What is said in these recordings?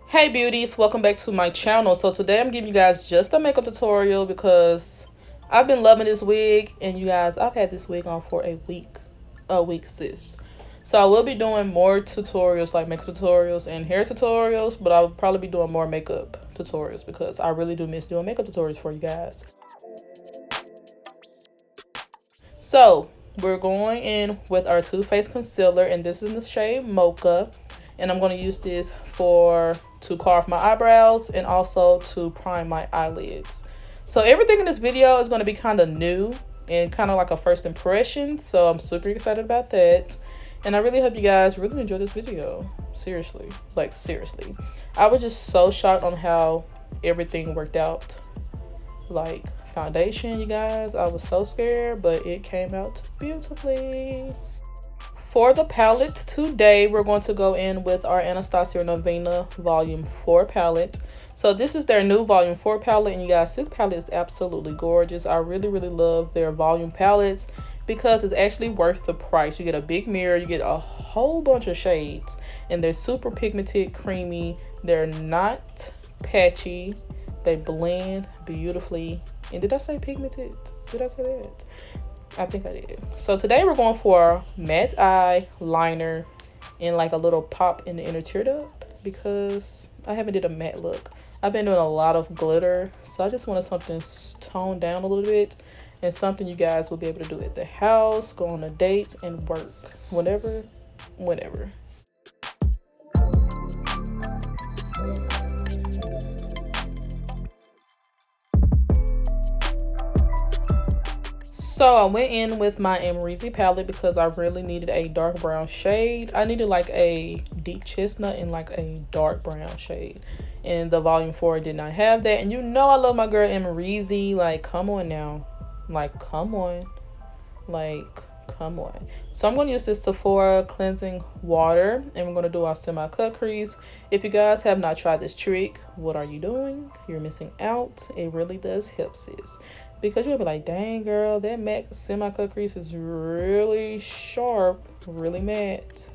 Hey beauties, welcome back to my channel. So today I'm giving you guys just a makeup tutorial because I've been loving this wig, and you guys, I've had this wig on for a week sis. So I will be doing more tutorials like makeup tutorials and hair tutorials, but I will probably be doing more makeup tutorials because I really do miss doing makeup tutorials for you guys. So we're going in with our Too Faced concealer, and this is in the shade Mocha, and I'm going to use this to carve my eyebrows and also to prime my eyelids. So everything in this video is going to be kind of new and kind of like a first impression, so I'm super excited about that. And I really hope you guys really enjoy this video. Seriously, like seriously, I was just so shocked on how everything worked out. Like foundation, you guys, I was so scared, but it came out beautifully. For the palette today, we're going to go in with our Anastasia NORVINA Volume 4 palette. So this is their new Volume 4 palette, and you guys, this palette is absolutely gorgeous. I really love their volume palettes because it's actually worth the price. You get a big mirror, you get a whole bunch of shades, and they're super pigmented, creamy. They're not patchy. They blend beautifully. And did I say pigmented? Did I say that? I think I did. So today we're going for matte eye liner and like a little pop in the inner tear duct because I haven't did a matte look. I've been doing a lot of glitter, so I just wanted something toned down a little bit and something you guys will be able to do at the house, go on a date, and work whenever. So I went in with my Amrezy palette because I really needed a dark brown shade. I needed like a deep chestnut and like a dark brown shade. And the Volume 4 did not have that. And you know I love my girl Amrezy. Like, come on now. Like, come on. Like, come on. So I'm going to use this Sephora cleansing water. And we're going to do our semi-cut crease. If you guys have not tried this trick, what are you doing? You're missing out. It really does help, sis. Because you'll be like, dang girl, that matte semi-cut crease is really sharp, really matte.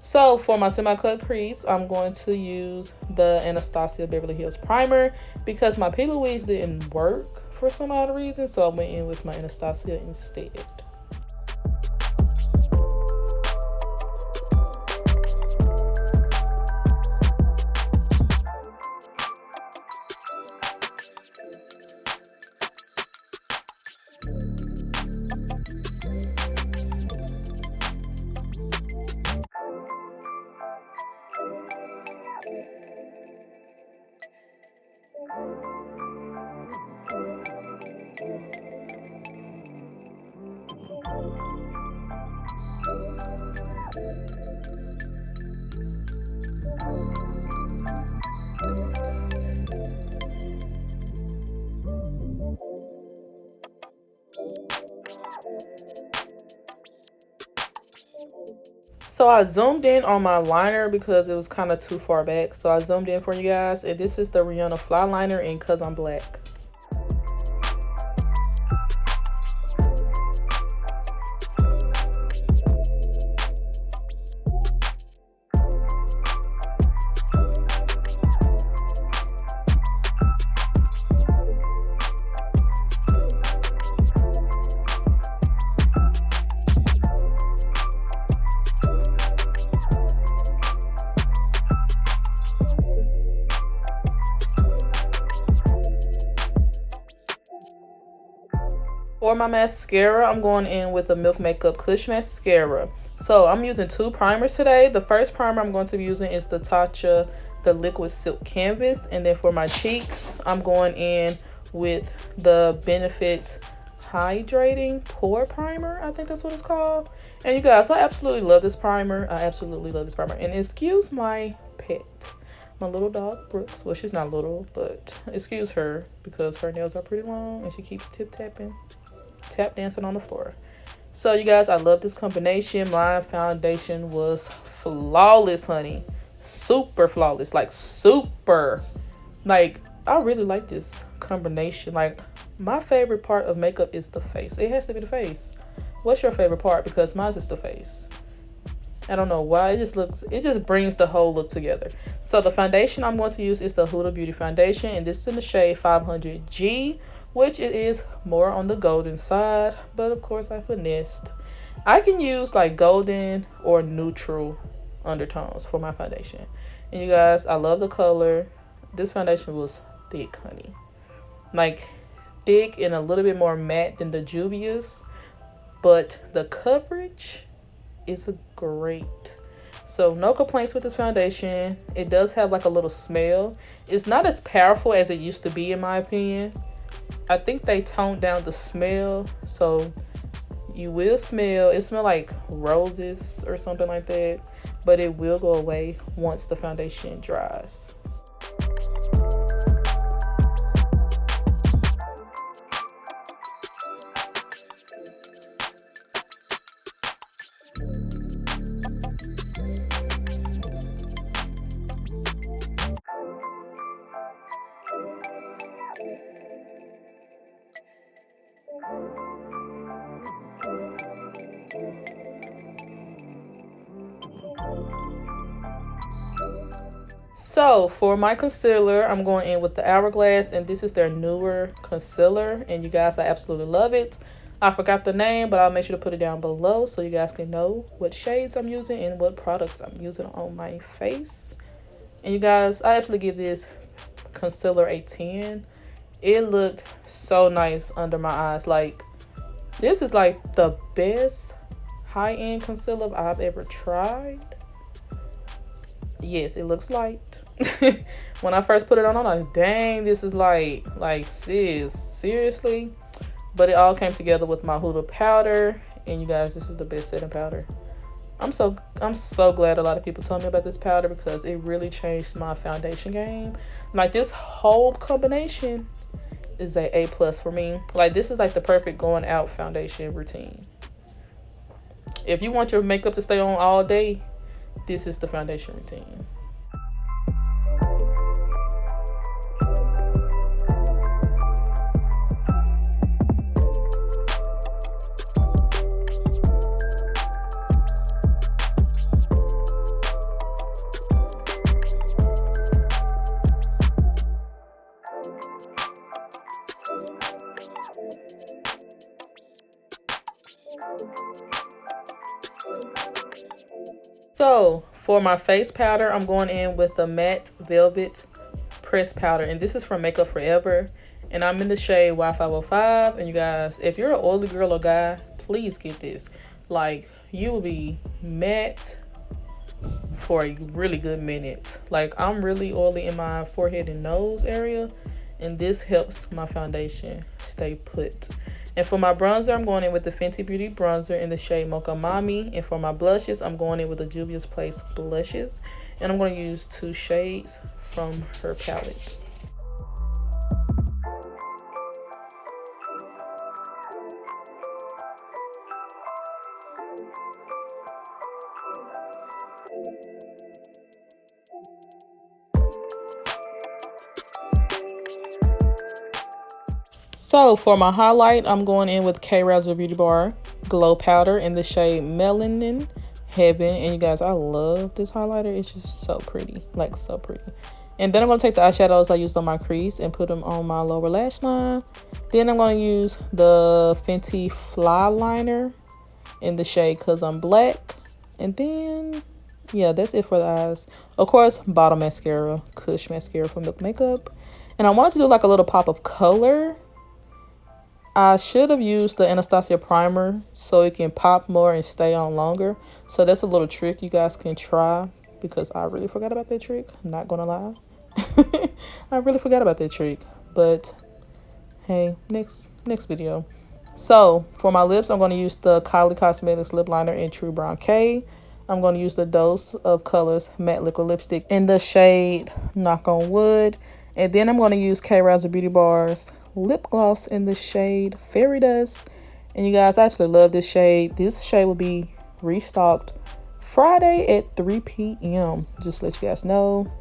So for my semi-cut crease, I'm going to use the Anastasia Beverly Hills primer because my P. Louise didn't work for some odd reason, so I went in with my Anastasia instead. So I zoomed in on my liner because it was kind of too far back. So I zoomed in for you guys. And this is the Rihanna FLYLINER in Cause I'm Black. For my mascara, I'm going in with the Milk Makeup Kush Mascara. So I'm using two primers today. The first primer I'm going to be using is the TATCHA, the Liquid Silk Canvas. And then for my cheeks, I'm going in with the Benefit Hydrating Pore Primer. I think that's what it's called. And you guys, I absolutely love this primer. And excuse my pet, my little dog Brooks. Well, she's not little, but excuse her because her nails are pretty long and she keeps tap dancing on the floor. So you guys, I love this combination. My foundation was flawless, honey. Super flawless. Like super. Like, I really like this combination. Like, my favorite part of makeup is the face. It has to be the face. What's your favorite part? Because mine is the face. I don't know why, it just brings the whole look together. So the foundation I'm going to use is the Huda Beauty foundation, and this is in the shade 500G, which it is more on the golden side, but of course I finessed. I can use like golden or neutral undertones for my foundation. And you guys, I love the color. This foundation was thick, honey. Like thick and a little bit more matte than the Juvias, but the coverage is great. So no complaints with this foundation. It does have like a little smell. It's not as powerful as it used to be, in my opinion. I think they toned down the smell, so you will smell, it smells like roses or something like that, but it will go away once the foundation dries. So for my concealer, I'm going in with the Hourglass, and this is their newer concealer, and you guys, I absolutely love it. I forgot the name, but I'll make sure to put it down below so you guys can know what shades I'm using and what products I'm using on my face. And you guys, I actually give this concealer a 10. It looked so nice under my eyes. Like, this is like the best high-end concealer I've ever tried. Yes, it looks light. When I first put it on, I'm like, dang, this is light. Like, sis, seriously? But it all came together with my Huda powder. And you guys, this is the best setting powder. I'm so glad a lot of people told me about this powder, because it really changed my foundation game. Like, this whole combination is a A+ for me. Like, this is like the perfect going out foundation routine. If you want your makeup to stay on all day, this is the foundation routine. So for my face powder, I'm going in with the Matte Velvet Press Powder, and this is from Makeup Forever, and I'm in the shade Y505. And you guys, if you're an oily girl or guy, please get this. Like, you will be matte for a really good minute. Like, I'm really oily in my forehead and nose area, and this helps my foundation stay put. And for my bronzer, I'm going in with the Fenty Beauty bronzer in the shade Mocha Mami. And for my blushes, I'm going in with the Juvia's Place blushes. And I'm going to use 2 shades from her palette. So for my highlight, I'm going in with KROUSERBEAUTYBAR Glow Powder in the shade Melanin Heaven. And you guys, I love this highlighter. It's just so pretty, like so pretty. And then I'm going to take the eyeshadows I used on my crease and put them on my lower lash line. Then I'm going to use the Fenty FLYLINER in the shade Cause I'm Black. And then, yeah, that's it for the eyes. Of course, bottle mascara, Kush mascara from Milk Makeup. And I wanted to do like a little pop of color. I should have used the Anastasia primer so it can pop more and stay on longer. So that's a little trick you guys can try, because I really forgot about that trick. Not gonna lie. I really forgot about that trick. But hey, next video. So for my lips, I'm going to use the KYLIE Cosmetics lip liner in True Brown K. I'm going to use the Dose of Colors matte liquid lipstick in the shade Knock on Wood. And then I'm going to use KROUSERBEAUTYBAR's lip gloss in the shade Fairy Dust. And you guys, I absolutely love this shade. This shade will be restocked Friday at 3 p.m. Just to let you guys know.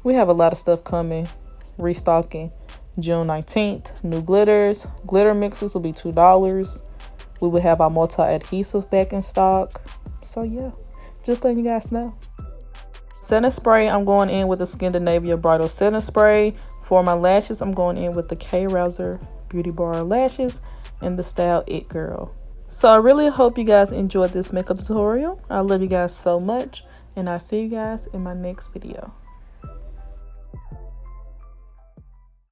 We have a lot of stuff coming. Restocking June 19th. New glitters. Glitter mixes will be $2. We will have our multi-adhesive back in stock. So yeah. Just letting you guys know. Setting spray, I'm going in with the Scandinavia Bridal Setting Spray. For my lashes, I'm going in with the Rouser-Beauty-Bar lashes in the style It Girl. So I really hope you guys enjoyed this makeup tutorial. I love you guys so much, and I'll see you guys in my next video.